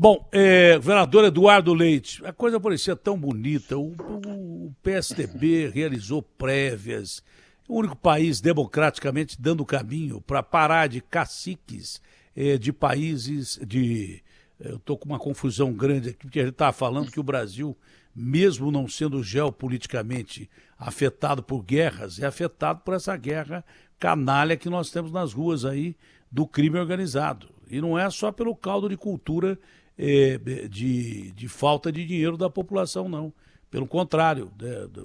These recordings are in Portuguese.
Bom, governador Eduardo Leite, a coisa parecia tão bonita. O PSDB realizou prévias, o único país democraticamente dando caminho para parar de caciques de países de. Eu estou com uma confusão grande aqui, porque a gente estava falando que o Brasil, mesmo não sendo geopoliticamente afetado por guerras, é afetado por essa guerra canalha que nós temos nas ruas aí do crime organizado. E não é só pelo caldo de cultura de falta de dinheiro da população, não. Pelo contrário,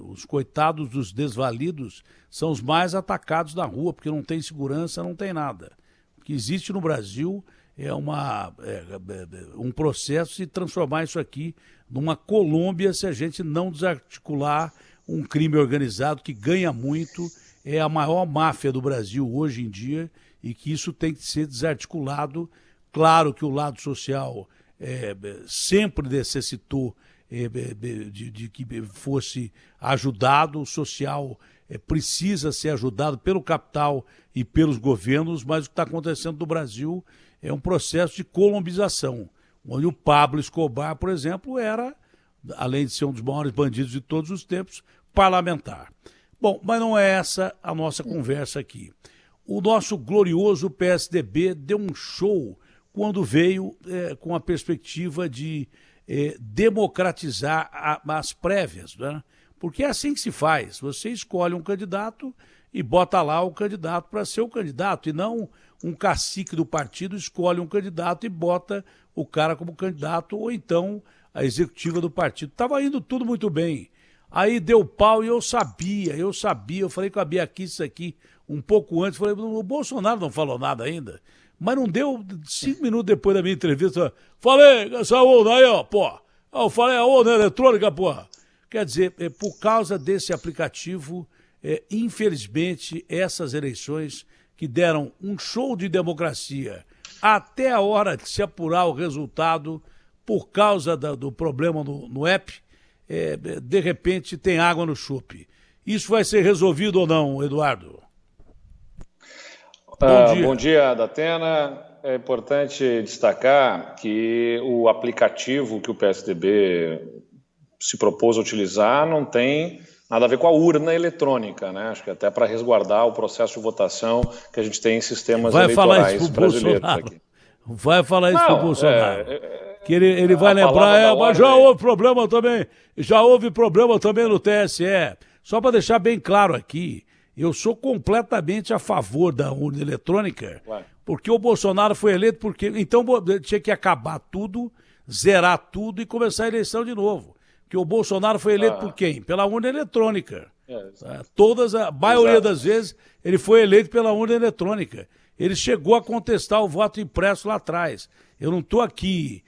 os coitados dos desvalidos são os mais atacados na rua, porque não tem segurança, não tem nada. O que existe no Brasil é um processo de transformar isso aqui numa Colômbia se a gente não desarticular um crime organizado que ganha muito, é a maior máfia do Brasil hoje em dia e que isso tem que ser desarticulado. Claro que o lado social sempre necessitou de que fosse ajudado, o social precisa ser ajudado pelo capital e pelos governos, mas o que está acontecendo no Brasil é um processo de colombização, onde o Pablo Escobar, por exemplo, era, além de ser um dos maiores bandidos de todos os tempos, parlamentar. Bom, mas não é essa a nossa conversa aqui. O nosso glorioso PSDB deu um show quando veio com a perspectiva de democratizar as prévias, né? Porque é assim que se faz. Você escolhe um candidato e bota lá o candidato para ser o candidato, e não um cacique do partido escolhe um candidato e bota o cara como candidato, ou então a executiva do partido. Estava indo tudo muito bem. Aí deu pau e eu sabia, eu falei com a Bia Kicis aqui um pouco antes, falei, o Bolsonaro não falou nada ainda, mas não deu 5 minutos depois da minha entrevista, falei, essa urna aí, ó, pô, eu falei, a urna eletrônica, pô. Quer dizer, por causa desse aplicativo, infelizmente, essas eleições que deram um show de democracia até a hora de se apurar o resultado por causa do problema no app, de repente tem água no chope. Isso vai ser resolvido ou não, Eduardo? Bom dia, Datena. É importante destacar que o aplicativo que o PSDB se propôs a utilizar não tem nada a ver com a urna eletrônica, né? Acho que até para resguardar o processo de votação que a gente tem em sistemas eleitorais brasileiros aqui. Vai falar isso para o Bolsonaro. Que ele vai lembrar, mas já houve problema também no TSE. Só para deixar bem claro aqui, eu sou completamente a favor da urna eletrônica, porque o Bolsonaro foi eleito então tinha que acabar tudo, zerar tudo e começar a eleição de novo. Porque o Bolsonaro foi eleito por quem? Pela urna eletrônica. A maioria das vezes ele foi eleito pela urna eletrônica. Ele chegou a contestar o voto impresso lá atrás. Eu não estou aqui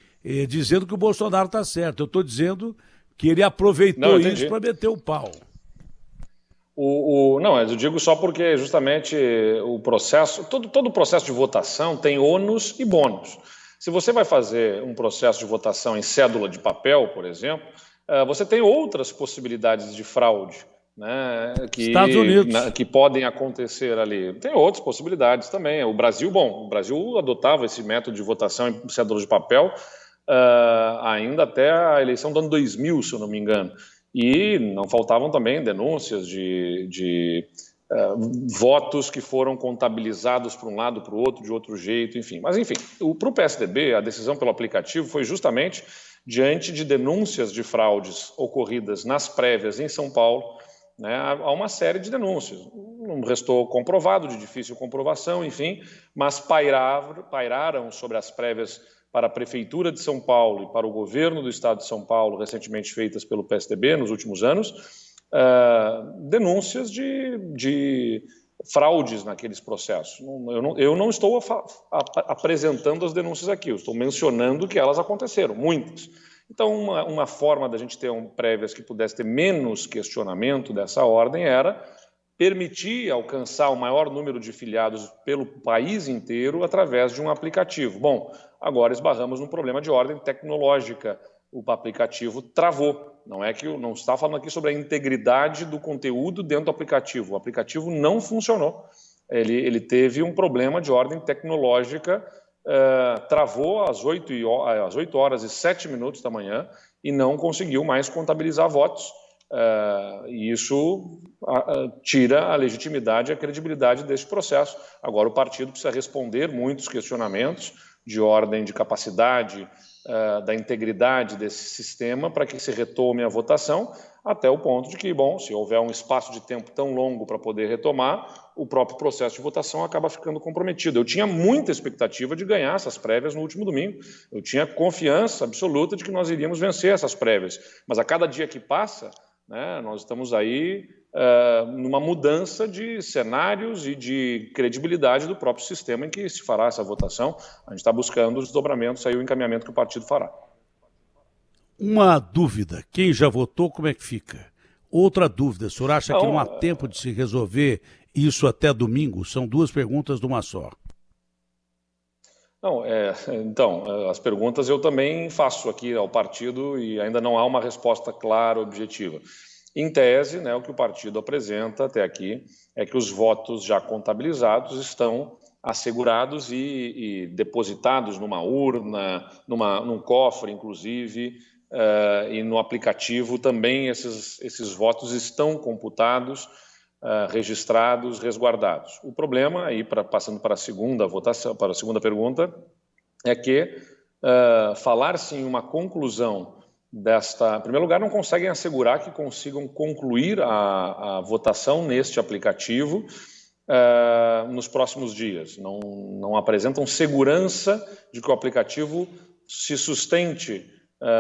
dizendo que o Bolsonaro está certo, eu estou dizendo que ele aproveitou isso para meter o pau. Não, eu digo só porque justamente o processo, todo o processo de votação tem ônus e bônus. Se você vai fazer um processo de votação em cédula de papel, por exemplo, você tem outras possibilidades de fraude, né, Estados Unidos. que podem acontecer ali. Tem outras possibilidades também. O Brasil adotava esse método de votação em cédula de papel ainda até a eleição do ano 2000, se eu não me engano. E não faltavam também denúncias de votos que foram contabilizados para um lado, para o outro, de outro jeito, enfim. Mas, enfim, para o PSDB, a decisão pelo aplicativo foi justamente diante de denúncias de fraudes ocorridas nas prévias em São Paulo, né, há uma série de denúncias. Não restou comprovado, de difícil comprovação, enfim, mas pairaram sobre as prévias para a Prefeitura de São Paulo e para o governo do Estado de São Paulo, recentemente feitas pelo PSDB nos últimos anos, denúncias de fraudes naqueles processos. Eu não estou apresentando as denúncias aqui, eu estou mencionando que elas aconteceram, muitas. Então, uma forma da gente ter prévias que pudesse ter menos questionamento dessa ordem era permitir alcançar o maior número de filiados pelo país inteiro através de um aplicativo. Bom, agora esbarramos num problema de ordem tecnológica. O aplicativo travou. Não está falando aqui sobre a integridade do conteúdo dentro do aplicativo. O aplicativo não funcionou. Ele teve um problema de ordem tecnológica travou às 8 horas e 7 minutos da manhã e não conseguiu mais contabilizar votos. E isso tira a legitimidade e a credibilidade desse processo. Agora o partido precisa responder muitos questionamentos de ordem de capacidade, da integridade desse sistema para que se retome a votação, até o ponto de que, bom, se houver um espaço de tempo tão longo para poder retomar, o próprio processo de votação acaba ficando comprometido. Eu tinha muita expectativa de ganhar essas prévias no último domingo. Eu tinha confiança absoluta de que nós iríamos vencer essas prévias. Mas a cada dia que passa, né, nós estamos aí numa mudança de cenários e de credibilidade do próprio sistema em que se fará essa votação. A gente está buscando os desdobramentos, aí o encaminhamento que o partido fará. Uma dúvida, quem já votou, como é que fica? Outra dúvida, o senhor acha que não há tempo de se resolver isso até domingo? São duas perguntas numa só. Não, então, as perguntas eu também faço aqui ao partido e ainda não há uma resposta clara, objetiva. Em tese, né, o que o partido apresenta até aqui é que os votos já contabilizados estão assegurados e depositados numa urna, num cofre, inclusive, e no aplicativo também esses votos estão computados, registrados, resguardados. O problema, aí, passando para a segunda votação, para a segunda pergunta, é que falar-se em uma conclusão desta... Em primeiro lugar, não conseguem assegurar que consigam concluir a votação neste aplicativo nos próximos dias. Não apresentam segurança de que o aplicativo se sustente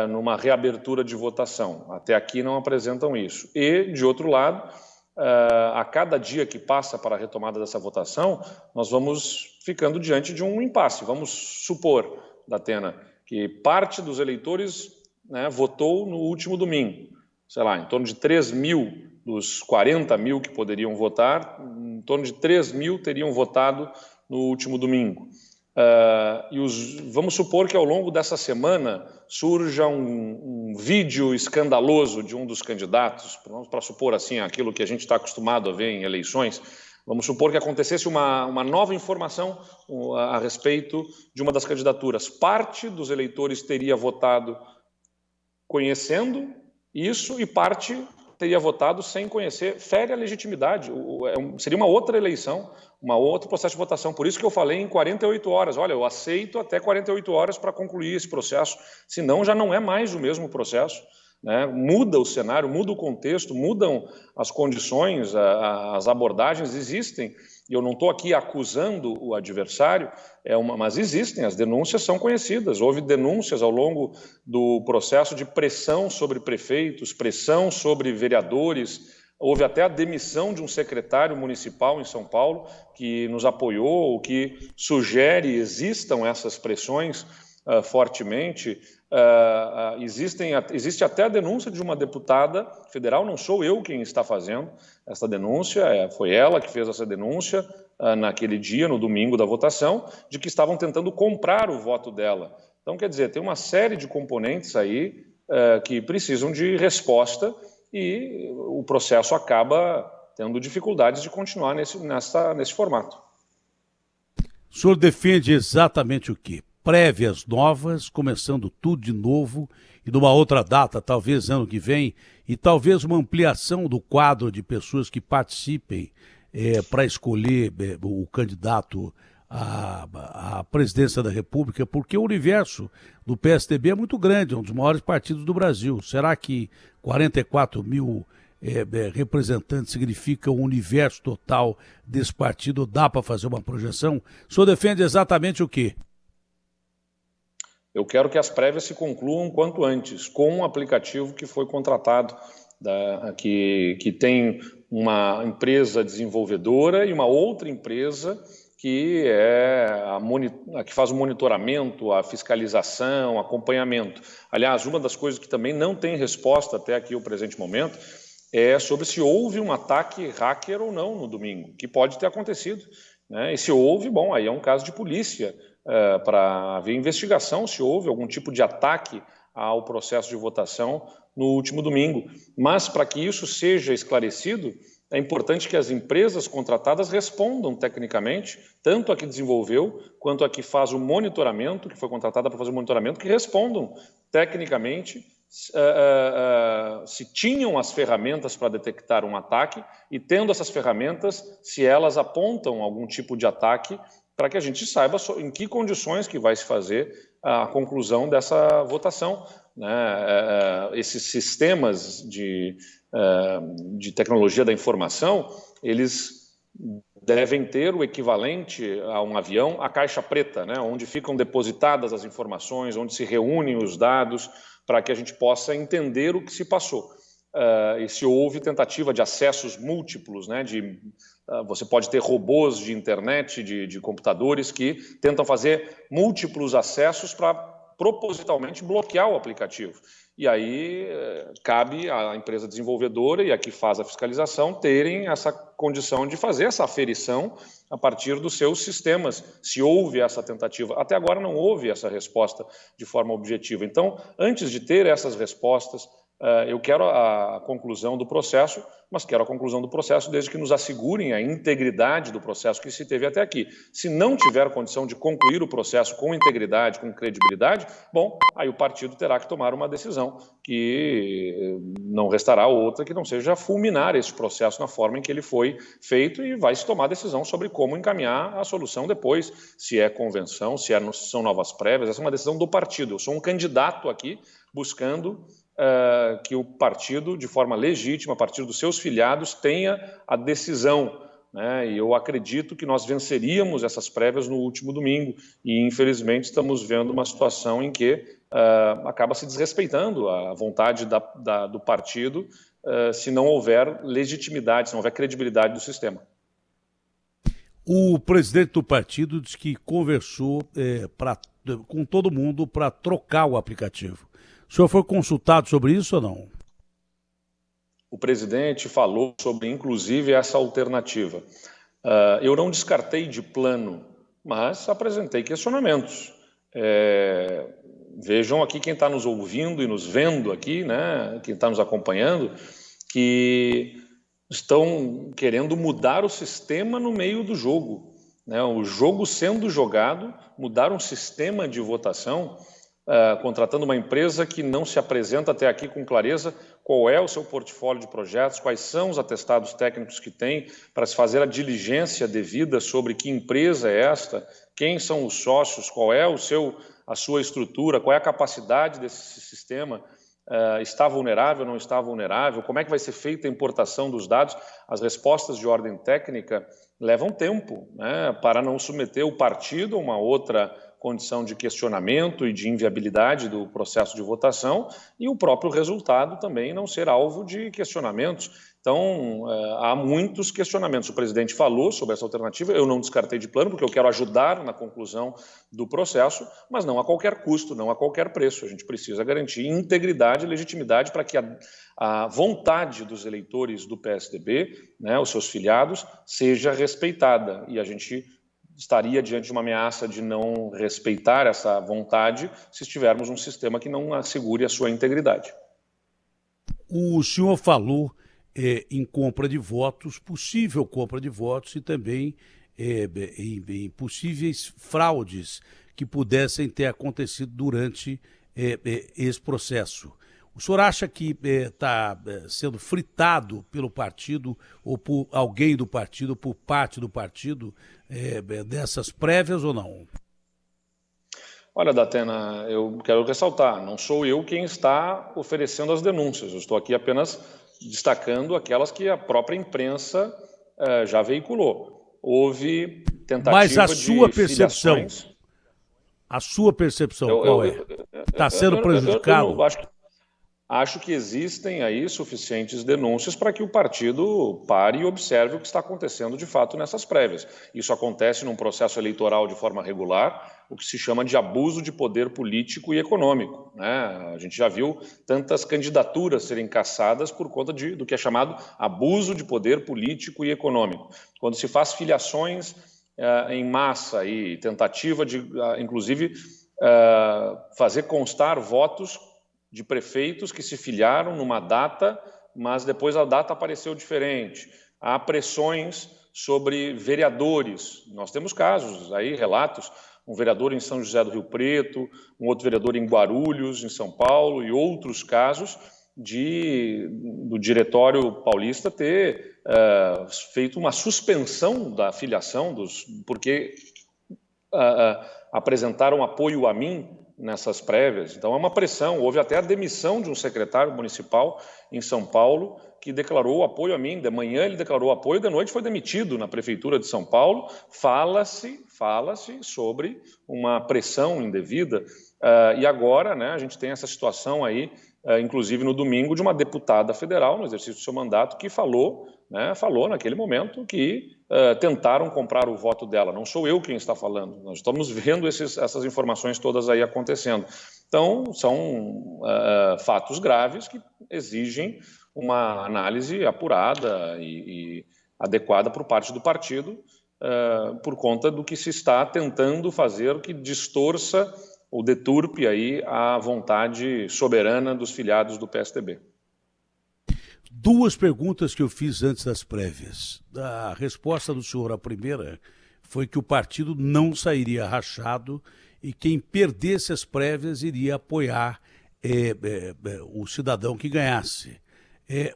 numa reabertura de votação. Até aqui não apresentam isso. E, de outro lado, a cada dia que passa para a retomada dessa votação, nós vamos ficando diante de um impasse. Vamos supor, Datena, que parte dos eleitores, né, votou no último domingo. Sei lá, em torno de 3 mil dos 40 mil que poderiam votar, em torno de 3 mil teriam votado no último domingo. Vamos supor que ao longo dessa semana surja um vídeo escandaloso de um dos candidatos, para supor assim aquilo que a gente está acostumado a ver em eleições. Vamos supor que acontecesse uma nova informação a respeito de uma das candidaturas. Parte dos eleitores teria votado conhecendo isso e parte teria votado sem conhecer. Fere a legitimidade. Seria uma outra eleição, um outro processo de votação. Por isso que eu falei em 48 horas. Olha, eu aceito até 48 horas para concluir esse processo. Senão já não é mais o mesmo processo. Né? Muda o cenário, muda o contexto, mudam as condições, as abordagens existem. E eu não estou aqui acusando o adversário, mas existem, as denúncias são conhecidas. Houve denúncias ao longo do processo de pressão sobre prefeitos, pressão sobre vereadores. Houve até a demissão de um secretário municipal em São Paulo que nos apoiou, o que sugere existam essas pressões fortemente. Existe até a denúncia de uma deputada federal, não sou eu quem está fazendo essa denúncia, foi ela que fez essa denúncia naquele dia, no domingo da votação, de que estavam tentando comprar o voto dela. Então, quer dizer, tem uma série de componentes aí que precisam de resposta e o processo acaba tendo dificuldades de continuar nesse formato. O senhor defende exatamente o quê? Prévias novas, começando tudo de novo e numa outra data, talvez ano que vem, e talvez uma ampliação do quadro de pessoas que participem para escolher o candidato à presidência da República, porque o universo do PSDB é muito grande, é um dos maiores partidos do Brasil. Será que 44 mil representantes significa o universo total desse partido? Dá para fazer uma projeção? O senhor defende exatamente o quê? Eu quero que as prévias se concluam quanto antes, com um aplicativo que foi contratado, que tem uma empresa desenvolvedora e uma outra empresa que que faz o monitoramento, a fiscalização, acompanhamento. Aliás, uma das coisas que também não tem resposta até aqui o presente momento é sobre se houve um ataque hacker ou não no domingo, que pode ter acontecido, né? E se houve, bom, aí é um caso de polícia, para haver investigação se houve algum tipo de ataque ao processo de votação no último domingo. Mas para que isso seja esclarecido, é importante que as empresas contratadas respondam tecnicamente, tanto a que desenvolveu, quanto a que faz o monitoramento, que foi contratada para fazer o monitoramento, que respondam tecnicamente se tinham as ferramentas para detectar um ataque e, tendo essas ferramentas, se elas apontam algum tipo de ataque, para que a gente saiba em que condições que vai se fazer a conclusão dessa votação. Esses sistemas de tecnologia da informação, eles devem ter o equivalente a um avião, a caixa preta, onde ficam depositadas as informações, onde se reúnem os dados, para que a gente possa entender o que se passou. E se houve tentativa de acessos múltiplos, você pode ter robôs de internet, de computadores que tentam fazer múltiplos acessos para propositalmente bloquear o aplicativo. E aí cabe à empresa desenvolvedora e a que faz a fiscalização terem essa condição de fazer essa aferição a partir dos seus sistemas, se houve essa tentativa. Até agora não houve essa resposta de forma objetiva. Então, antes de ter essas respostas, eu quero a conclusão do processo, mas quero a conclusão do processo desde que nos assegurem a integridade do processo que se teve até aqui. Se não tiver condição de concluir o processo com integridade, com credibilidade, bom, aí o partido terá que tomar uma decisão que não restará outra que não seja fulminar esse processo na forma em que ele foi feito e vai se tomar decisão sobre como encaminhar a solução depois, se é convenção, se são novas prévias, essa é uma decisão do partido. Eu sou um candidato aqui buscando que o partido, de forma legítima, a partir dos seus filiados, tenha a decisão. E eu acredito que nós venceríamos essas prévias no último domingo e, infelizmente, estamos vendo uma situação em que acaba se desrespeitando a vontade do partido se não houver legitimidade, se não houver credibilidade do sistema. O presidente do partido disse que conversou com todo mundo para trocar o aplicativo. O senhor foi consultado sobre isso ou não? O presidente falou sobre, inclusive, essa alternativa. Eu não descartei de plano, mas apresentei questionamentos. Vejam aqui quem está nos ouvindo e nos vendo aqui, quem está nos acompanhando, que estão querendo mudar o sistema no meio do jogo. O jogo sendo jogado, mudar um sistema de votação, contratando uma empresa que não se apresenta até aqui com clareza qual é o seu portfólio de projetos, quais são os atestados técnicos que tem para se fazer a diligência devida sobre que empresa é esta, quem são os sócios, qual é a sua estrutura, qual é a capacidade desse sistema, está vulnerável, não está vulnerável, como é que vai ser feita a importação dos dados. As respostas de ordem técnica levam tempo, para não submeter o partido a uma outra condição de questionamento e de inviabilidade do processo de votação e o próprio resultado também não ser alvo de questionamentos. Então, há muitos questionamentos. O presidente falou sobre essa alternativa, eu não descartei de plano, porque eu quero ajudar na conclusão do processo, mas não a qualquer custo, não a qualquer preço. A gente precisa garantir integridade e legitimidade para que a vontade dos eleitores do PSDB, os seus filiados, seja respeitada. E a gente estaria diante de uma ameaça de não respeitar essa vontade se estivermos um sistema que não assegure a sua integridade. O senhor falou em compra de votos, possível compra de votos e também em possíveis fraudes que pudessem ter acontecido durante esse processo. O senhor acha que está sendo fritado pelo partido ou por alguém do partido, ou por parte do partido, dessas prévias ou não? Olha, Datena, eu quero ressaltar, não sou eu quem está oferecendo as denúncias, eu estou aqui apenas destacando aquelas que a própria imprensa já veiculou. Houve tentativa Mas a sua percepção, filiações. A sua percepção qual é? Está sendo prejudicado? Acho que existem aí suficientes denúncias para que o partido pare e observe o que está acontecendo de fato nessas prévias. Isso acontece num processo eleitoral de forma regular, o que se chama de abuso de poder político e econômico. A gente já viu tantas candidaturas serem cassadas por conta do que é chamado abuso de poder político e econômico. Quando se faz filiações em massa e tentativa de, inclusive, fazer constar votos de prefeitos que se filiaram numa data, mas depois a data apareceu diferente. há pressões sobre vereadores. Nós temos casos aí, relatos, um vereador em São José do Rio Preto, um outro vereador em Guarulhos, em São Paulo, e outros casos do Diretório Paulista ter feito uma suspensão da filiação, porque apresentaram apoio a mim nessas prévias. Então é uma pressão. Houve até a demissão de um secretário municipal em São Paulo que declarou apoio a mim. De manhã ele declarou apoio, de noite foi demitido na Prefeitura de São Paulo. Fala-se sobre uma pressão indevida. E agora, né, a gente tem essa situação aí, inclusive no domingo, de uma deputada federal, no exercício do seu mandato, que falou naquele momento que tentaram comprar o voto dela. Não sou eu quem está falando, nós estamos vendo essas informações todas aí acontecendo. Então, são fatos graves que exigem uma análise apurada e adequada por parte do partido, por conta do que se está tentando fazer que distorça ou deturpe aí a vontade soberana dos filiados do PSDB. Duas perguntas que eu fiz antes das prévias. A resposta do senhor, a primeira, foi que o partido não sairia rachado e quem perdesse as prévias iria apoiar o cidadão que ganhasse.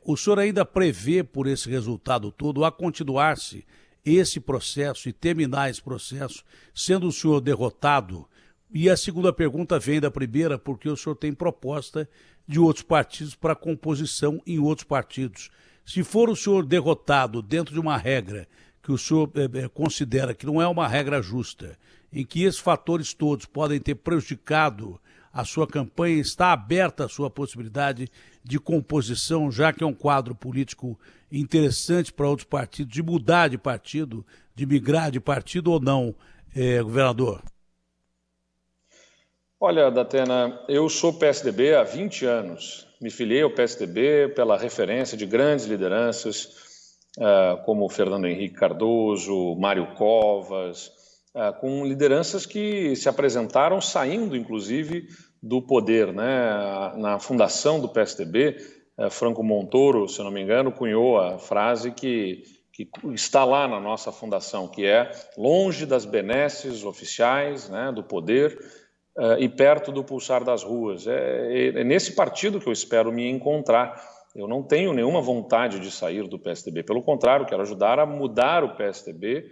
O senhor ainda prevê, por esse resultado todo, a continuar-se esse processo e terminar esse processo, sendo o senhor derrotado? E a segunda pergunta vem da primeira, porque o senhor tem proposta de outros partidos para composição em outros partidos. Se for o senhor derrotado dentro de uma regra que o senhor considera que não é uma regra justa, em que esses fatores todos podem ter prejudicado a sua campanha, está aberta a sua possibilidade de composição, já que é um quadro político interessante para outros partidos, de mudar de partido, de migrar de partido ou não, governador? Olha, Datena, eu sou PSDB há 20 anos. Me filiei ao PSDB pela referência de grandes lideranças, como Fernando Henrique Cardoso, Mário Covas, com lideranças que se apresentaram saindo, inclusive, do poder, né? Na fundação do PSDB, Franco Montoro, se eu não me engano, cunhou a frase que está lá na nossa fundação, que é longe das benesses oficiais, né, do poder, e perto do pulsar das ruas. É nesse partido que eu espero me encontrar. Eu não tenho nenhuma vontade de sair do PSDB, pelo contrário, quero ajudar a mudar o PSDB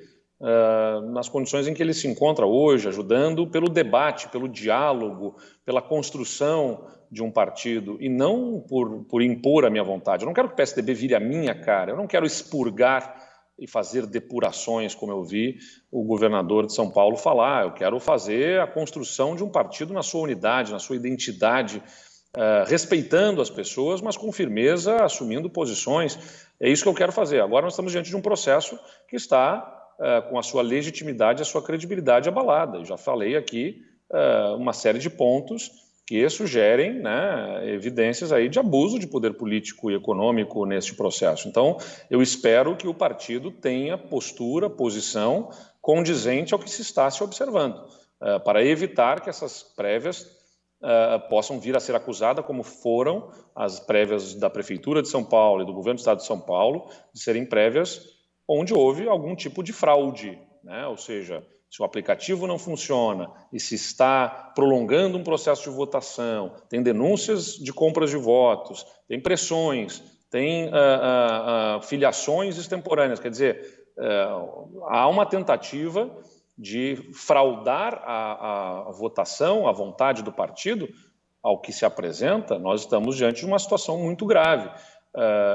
nas condições em que ele se encontra hoje, ajudando pelo debate, pelo diálogo, pela construção de um partido, e não por impor a minha vontade. Eu não quero que o PSDB vire a minha cara, eu não quero expurgar e fazer depurações, como eu vi o governador de São Paulo falar. Eu quero fazer a construção de um partido na sua unidade, na sua identidade, respeitando as pessoas, mas com firmeza, assumindo posições. É isso que eu quero fazer. Agora nós estamos diante de um processo que está com a sua legitimidade, a sua credibilidade abalada. Eu já falei aqui uma série de pontos que sugerem, né, evidências aí de abuso de poder político e econômico neste processo. Então, eu espero que o partido tenha postura, posição condizente ao que se está se observando, para evitar que essas prévias possam vir a ser acusadas, como foram as prévias da Prefeitura de São Paulo e do Governo do Estado de São Paulo, de serem prévias onde houve algum tipo de fraude, né? Ou seja, se o aplicativo não funciona e se está prolongando um processo de votação, tem denúncias de compras de votos, tem pressões, tem filiações extemporâneas, quer dizer, há uma tentativa de fraudar a votação, a vontade do partido, ao que se apresenta. Nós estamos diante de uma situação muito grave.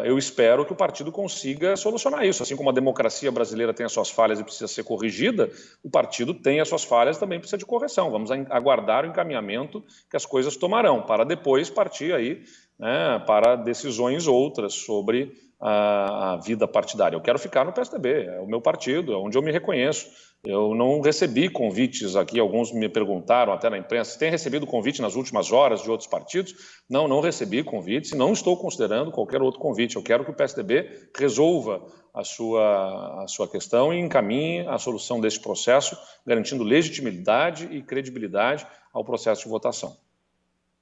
Eu espero que o partido consiga solucionar isso. Assim como a democracia brasileira tem as suas falhas e precisa ser corrigida, o partido tem as suas falhas e também precisa de correção. Vamos aguardar o encaminhamento que as coisas tomarão, para depois partir aí, né, para decisões outras sobre a vida partidária. Eu quero ficar no PSDB, é o meu partido, é onde eu me reconheço. Eu não recebi convites aqui, alguns me perguntaram até na imprensa, tem recebido convite nas últimas horas de outros partidos? Não recebi convites e não estou considerando qualquer outro convite. Eu quero que o PSDB resolva a sua questão e encaminhe a solução desse processo, garantindo legitimidade e credibilidade ao processo de votação.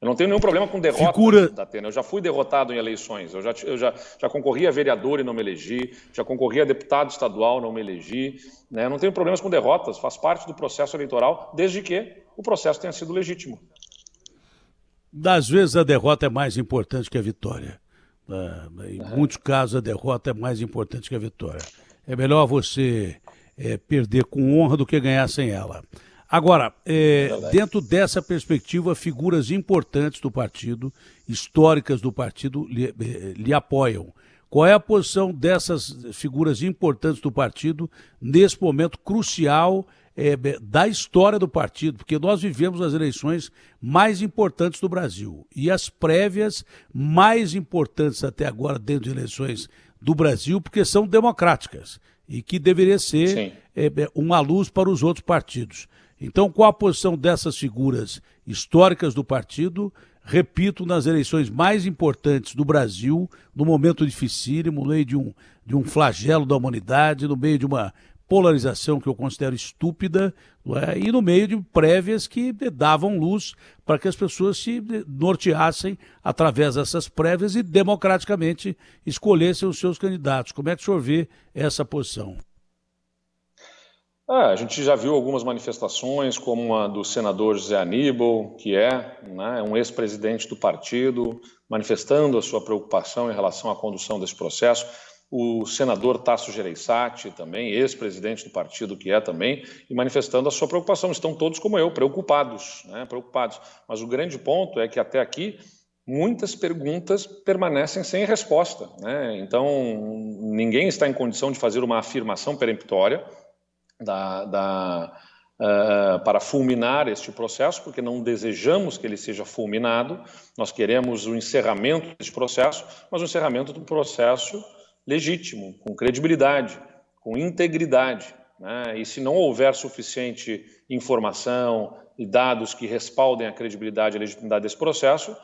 Eu não tenho nenhum problema com derrota, Datena. Eu já fui derrotado em eleições. Eu já concorri a vereador e não me elegi, já concorri a deputado estadual, não me elegi. Né? Eu não tenho problemas com derrotas, faz parte do processo eleitoral, desde que o processo tenha sido legítimo. Às vezes a derrota é mais importante que a vitória. Em muitos casos a derrota é mais importante que a vitória. É melhor você perder com honra do que ganhar sem ela. Agora, dentro dessa perspectiva, figuras importantes do partido, históricas do partido, lhe apoiam. Qual é a posição dessas figuras importantes do partido nesse momento crucial da história do partido? Porque nós vivemos as eleições mais importantes do Brasil e as prévias mais importantes até agora dentro de eleições do Brasil, porque são democráticas e que deveria ser uma luz para os outros partidos. Então, qual a posição dessas figuras históricas do partido, repito, nas eleições mais importantes do Brasil, no momento dificílimo, no meio de um flagelo da humanidade, no meio de uma polarização que eu considero estúpida, e no meio de prévias que davam luz para que as pessoas se norteassem através dessas prévias e democraticamente escolhessem os seus candidatos. Como é que o senhor vê essa posição? A gente já viu algumas manifestações, como a do senador José Aníbal, que é um ex-presidente do partido, manifestando a sua preocupação em relação à condução desse processo. O senador Tasso Gereissati, também, ex-presidente do partido, que é também, e manifestando a sua preocupação. Estão todos como eu, preocupados, preocupados. Mas o grande ponto é que até aqui muitas perguntas permanecem sem resposta. Então, ninguém está em condição de fazer uma afirmação peremptória para fulminar este processo, porque não desejamos que ele seja fulminado, nós queremos o encerramento deste processo, mas o encerramento do processo legítimo, com credibilidade, com integridade. E se não houver suficiente informação e dados que respaldem a credibilidade e a legitimidade desse processo,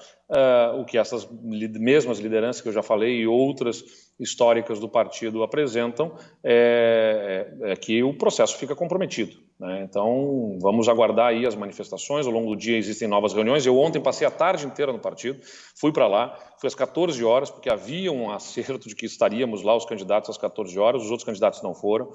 o que essas mesmas lideranças que eu já falei e outras históricas do partido apresentam é que o processo fica comprometido. Então, vamos aguardar aí as manifestações. Ao longo do dia existem novas reuniões. Eu ontem passei a tarde inteira no partido, fui para lá, fui às 14 horas, porque havia um acerto de que estaríamos lá os candidatos às 14 horas, os outros candidatos não foram.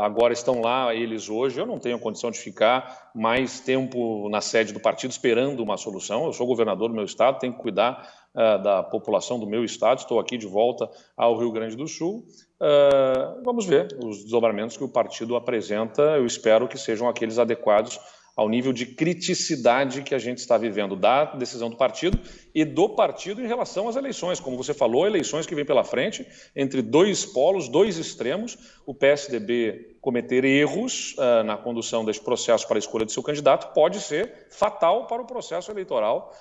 Agora estão lá eles hoje. Eu não tenho condição de ficar mais tempo na sede do partido esperando uma solução. Eu sou governador do meu estado, tenho que cuidar da população do meu estado. Estou aqui de volta ao Rio Grande do Sul. Vamos ver os desdobramentos que o partido apresenta. Eu espero que sejam aqueles adequados ao nível de criticidade que a gente está vivendo da decisão do partido e do partido em relação às eleições. Como você falou, eleições que vêm pela frente, entre dois polos, dois extremos, o PSDB cometer erros na condução deste processo para a escolha de seu candidato pode ser fatal para o processo eleitoral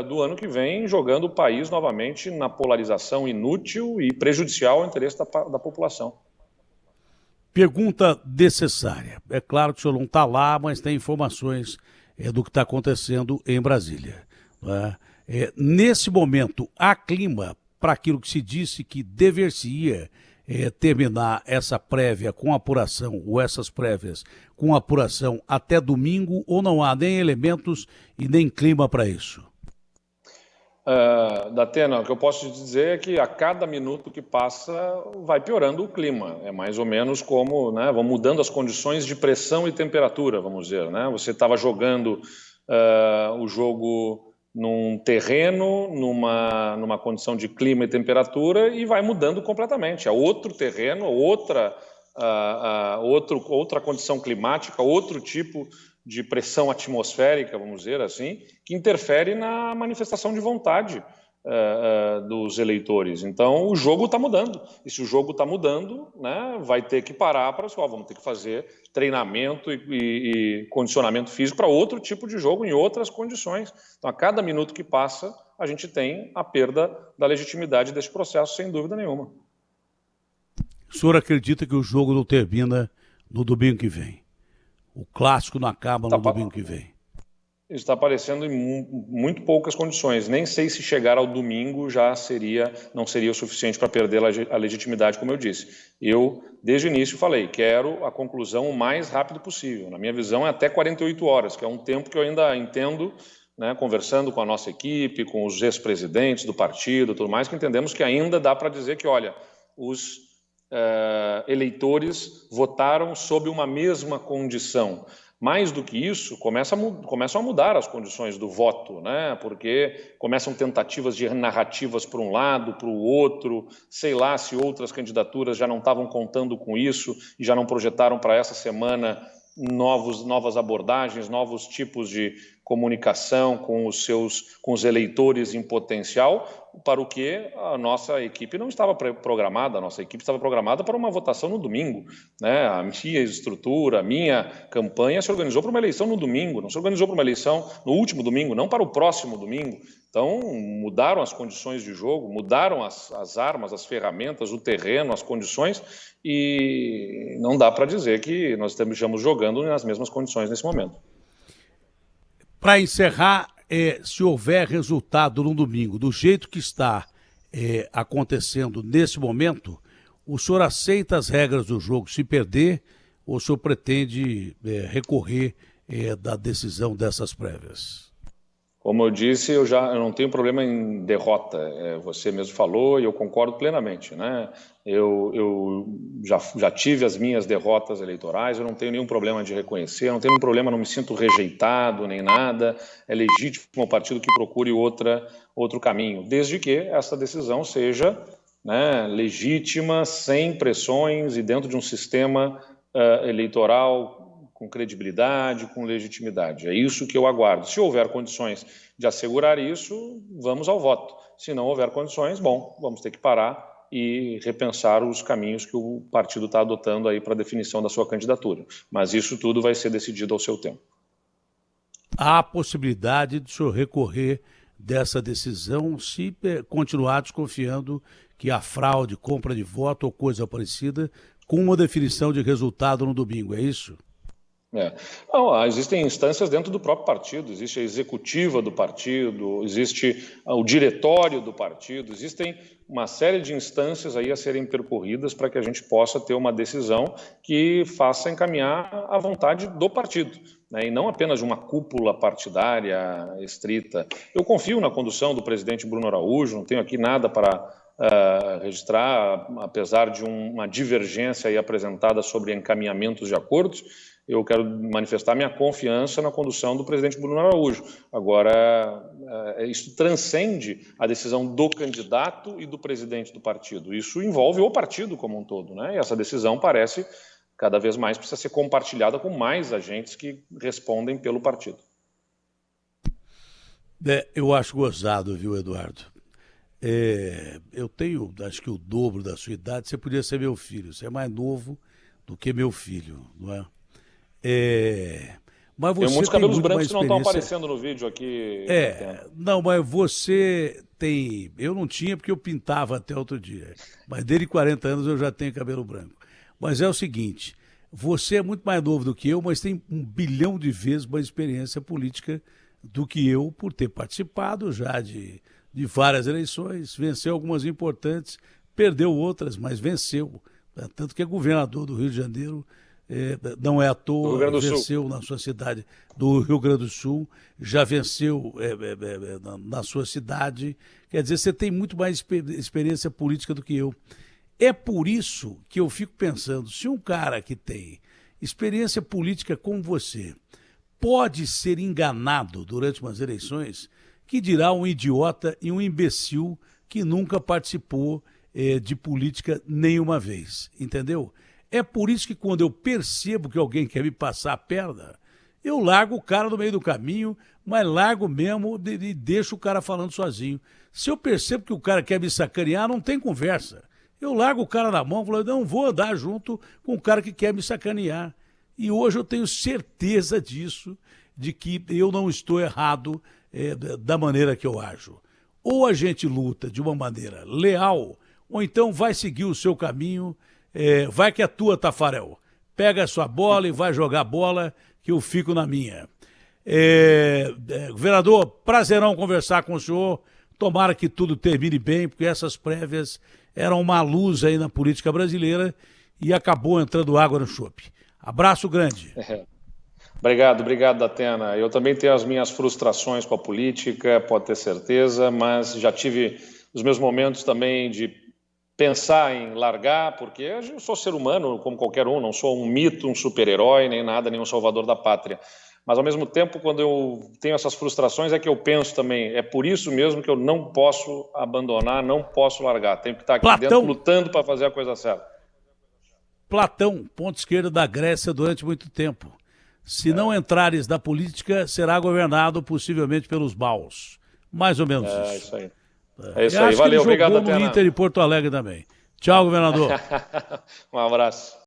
do ano que vem, jogando o país novamente na polarização inútil e prejudicial ao interesse da população. Pergunta necessária. É claro que o senhor não está lá, mas tem informações do que está acontecendo em Brasília. Nesse momento, há clima para aquilo que se disse que dever-se-ia terminar essa prévia com apuração, ou essas prévias com apuração até domingo, ou não há nem elementos e nem clima para isso? Datena, o que eu posso te dizer é que a cada minuto que passa vai piorando o clima. É mais ou menos como, vão mudando as condições de pressão e temperatura, vamos dizer. Você estava jogando o jogo num terreno, numa condição de clima e temperatura e vai mudando completamente. É outro terreno, outra condição climática, outro tipo de pressão atmosférica, vamos dizer assim, que interfere na manifestação de vontade dos eleitores. Então, o jogo está mudando. E se o jogo está mudando, vai ter que parar para vamos ter que fazer treinamento e condicionamento físico para outro tipo de jogo em outras condições. Então, a cada minuto que passa, a gente tem a perda da legitimidade desse processo, sem dúvida nenhuma. O senhor acredita que o jogo não termina no domingo que vem? O clássico não acaba no domingo que vem? Está aparecendo em muito poucas condições. Nem sei se chegar ao domingo não seria o suficiente para perder a legitimidade, como eu disse. Eu, desde o início, falei, quero a conclusão o mais rápido possível. Na minha visão, é até 48 horas, que é um tempo que eu ainda entendo né, conversando com a nossa equipe, com os ex-presidentes do partido, tudo mais, que entendemos que ainda dá para dizer que, olha, os eleitores votaram sob uma mesma condição. Mais do que isso, começam a mudar as condições do voto, né? Porque começam tentativas de narrativas para um lado, para o outro, sei lá se outras candidaturas já não estavam contando com isso e já não projetaram para essa semana novas abordagens, novos tipos de comunicação com os eleitores em potencial, para o que a nossa equipe não estava programada. A nossa equipe estava programada para uma votação no domingo, né? A minha estrutura, a minha campanha se organizou para uma eleição no domingo, não se organizou para uma eleição no último domingo, não para o próximo domingo. Então, mudaram as condições de jogo, mudaram as armas, as ferramentas, o terreno, as condições, e não dá para dizer que nós estamos jogando nas mesmas condições nesse momento. Para encerrar, se houver resultado no domingo, do jeito que está acontecendo nesse momento, o senhor aceita as regras do jogo se perder ou o senhor pretende recorrer da decisão dessas prévias? Como eu disse, eu não tenho problema em derrota. Você mesmo falou e eu concordo plenamente, né? Eu já tive as minhas derrotas eleitorais, eu não tenho nenhum problema de reconhecer, não tenho nenhum problema, não me sinto rejeitado nem nada. É legítimo o partido que procure outro caminho, desde que essa decisão seja, né, legítima, sem pressões e dentro de um sistema eleitoral com credibilidade, com legitimidade. É isso que eu aguardo. Se houver condições de assegurar isso, vamos ao voto. Se não houver condições, bom, vamos ter que parar e repensar os caminhos que o partido está adotando aí para a definição da sua candidatura. Mas isso tudo vai ser decidido ao seu tempo. Há a possibilidade de o senhor recorrer dessa decisão se continuar desconfiando que há fraude, compra de voto ou coisa parecida, com uma definição de resultado no domingo, é isso? Não, existem instâncias dentro do próprio partido, existe a executiva do partido, existe o diretório do partido, existem uma série de instâncias aí a serem percorridas para que a gente possa ter uma decisão que faça encaminhar a vontade do partido, né, e não apenas de uma cúpula partidária estrita. Eu confio na condução do presidente Bruno Araújo, não tenho aqui nada para registrar, apesar de uma divergência aí apresentada sobre encaminhamentos de acordos. Eu quero manifestar minha confiança na condução do presidente Bruno Araújo. Agora, isso transcende a decisão do candidato e do presidente do partido. Isso envolve o partido como um todo, né? E essa decisão parece, cada vez mais, precisa ser compartilhada com mais agentes que respondem pelo partido. Eu acho gozado, viu, Eduardo? Eu tenho, acho que o dobro da sua idade, você podia ser meu filho. Você é mais novo do que meu filho, não é? Mas você tem muitos cabelos brancos que não estão experiência... aparecendo no vídeo aqui. Não, mas você tem... Eu não tinha porque eu pintava até outro dia. Mas desde 40 anos eu já tenho cabelo branco. Mas é o seguinte, você é muito mais novo do que eu, mas tem 1 bilhão de vezes mais experiência política do que eu, por ter participado já de várias eleições, venceu algumas importantes, perdeu outras, mas venceu. Tanto que é governador do Rio de Janeiro, não é à toa, venceu na sua cidade do Rio Grande do Sul, já venceu na sua cidade. Quer dizer, você tem muito mais experiência política do que eu. É por isso que eu fico pensando, se um cara que tem experiência política como você pode ser enganado durante umas eleições, que dirá um idiota e um imbecil que nunca participou de política nenhuma vez, entendeu? É por isso que quando eu percebo que alguém quer me passar a perna, eu largo o cara no meio do caminho, mas largo mesmo e deixo o cara falando sozinho. Se eu percebo que o cara quer me sacanear, não tem conversa. Eu largo o cara na mão e falo, não vou andar junto com o cara que quer me sacanear. E hoje eu tenho certeza disso, de que eu não estou errado da maneira que eu ajo. Ou a gente luta de uma maneira leal, ou então vai seguir o seu caminho, vai que é tua, Tafarel. Pega a sua bola e vai jogar bola, que eu fico na minha. Governador, prazerão conversar com o senhor. Tomara que tudo termine bem, porque essas prévias eram uma luz aí na política brasileira e acabou entrando água no chope. Abraço grande. Obrigado, Datena. Eu também tenho as minhas frustrações com a política, pode ter certeza, mas já tive os meus momentos também de pensar em largar, porque eu sou ser humano como qualquer um, não sou um mito, um super-herói, nem nada, nem um salvador da pátria. Mas, ao mesmo tempo, quando eu tenho essas frustrações, é que eu penso também, é por isso mesmo que eu não posso abandonar, não posso largar. Tenho que estar aqui dentro lutando para fazer a coisa certa. Platão, ponto esquerdo da Grécia durante muito tempo. Se não entrares na política, será governado possivelmente pelos maus. Mais ou menos isso. Isso aí. É isso aí. Valeu, obrigado, Datena. No Inter e Porto Alegre também. Tchau, governador. Um abraço.